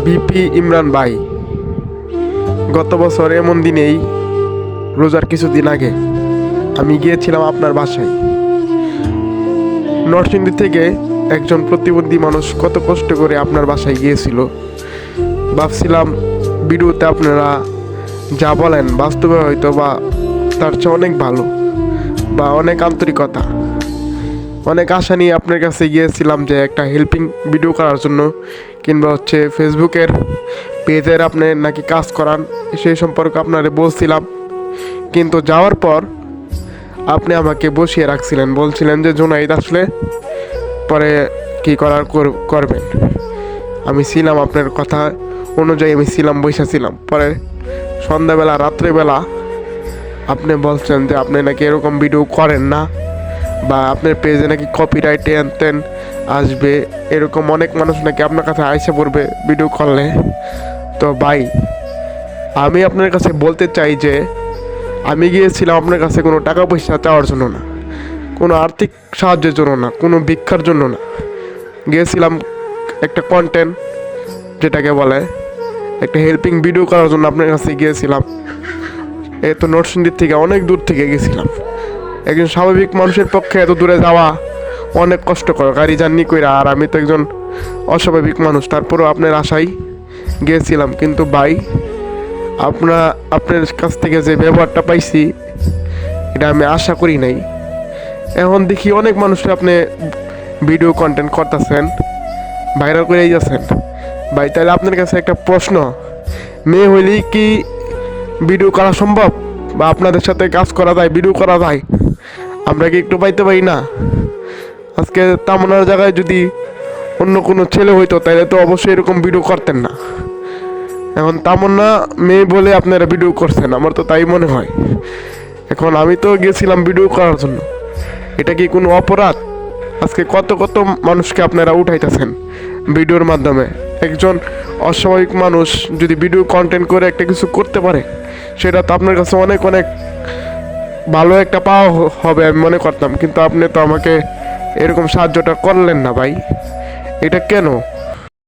BP Imran ভাই, গত বছর এমন দিনেই রোজার কিছুদিন আগে আমি গিয়েছিলাম আপনার বাসায়। নরসিংদী থেকে একজন প্রতিবন্ধী মানুষ কত কষ্ট করে আপনার বাসায় গিয়েছিল। ভাবছিলাম ভিডিওতে আপনারা যা বলেন বাস্তবে হয়তো বা তার চেয়ে অনেক ভালো বা অনেক আন্তরিকতা, অনেক আশা নিয়ে আপনার কাছে গিয়েছিলাম যে একটা হেল্পিং ভিডিও করার জন্য, কিংবা ফেসবুকের পেজের আপনি নাকি কাজ করান সেই সম্পর্কে আপনারে বলছিলাম। কিন্তু যাওয়ার পর আপনি আমাকে বসিয়ে রাখছিলেন, বলছিলেন যে জুনাইদ আসলে পরে কী করার করবেন। আমি ছিলাম আপনার কথা অনুযায়ী, আমি ছিলাম, বসেছিলাম। পরে সন্ধ্যাবেলা রাত্রেবেলা আপনি বলছেন যে আপনি নাকি এরকম ভিডিও করেন না, বা আপনার পেজে নাকি কপিরাইট টেন আসবে, এরকম অনেক মানুষ নাকি আপনার কাছে আইসে পড়বে ভিডিও করলে। তো ভাই, আমি আপনার কাছে বলতে চাই যে আমি গিয়েছিলাম আপনার কাছে কোনো টাকা পয়সা চাওয়ার জন্য না, কোনো আর্থিক সাহায্যের জন্য না, কোনো ভিক্ষার জন্য না। গিয়েছিলাম একটা কন্টেন্ট, যেটাকে বলে একটা হেল্পিং ভিডিও করার জন্য আপনার কাছে গিয়েছিলাম। এ তো নরসিংদীর থেকে অনেক দূর থেকে গেছিলাম। একজন স্বাভাবিক মানুষের পক্ষে এত দূরে যাওয়া অনেক কষ্টকর, গাড়ি জার্নি কইরা। আর আমি তো একজন অস্বাভাবিক মানুষ, তারপরেও আপনার আশায় গিয়েছিলাম। কিন্তু ভাই, আপনার কাছ থেকে যে ব্যবহারটা পাইছি এটা আমি আশা করি নাই। এখন দেখি অনেক মানুষের আপনি ভিডিও কন্টেন্ট করতেছেন, ভাইরাল করেই যাচ্ছেন। ভাই, তাহলে আপনার কাছে একটা প্রশ্ন, মেয়ে হইলেই কি ভিডিও করা সম্ভব, বা আপনাদের সাথে কাজ করা যায়, ভিডিও করা যায়? আমরা কি একটু পাইতে পারি না? আজকে তামনার জায়গায় যদি অন্য কোনো ছেলে হইতো তাহলে তো অবশ্যই এরকম ভিডিও করতেন না। এখন তামন্না মেয়ে বলে আপনারা ভিডিও করছেন, আমার তো তাই মনে হয়। এখন আমি তো গেছিলাম ভিডিও করার জন্য, এটা কি কোনো অপরাধ? আজকে কত কত মানুষকে আপনারা উঠাইতেছেন ভিডিওর মাধ্যমে। একজন অস্বাভাবিক মানুষ যদি ভিডিও কন্টেন্ট করে একটা কিছু করতে পারে, সেটা তো আপনার কাছে অনেক অনেক ভালো একটা পাওয়া হবে আমি মনে করতাম। কিন্তু আপনি তো আমাকে এরকম সাহায্যটা করলেন না ভাই, এটা কেন?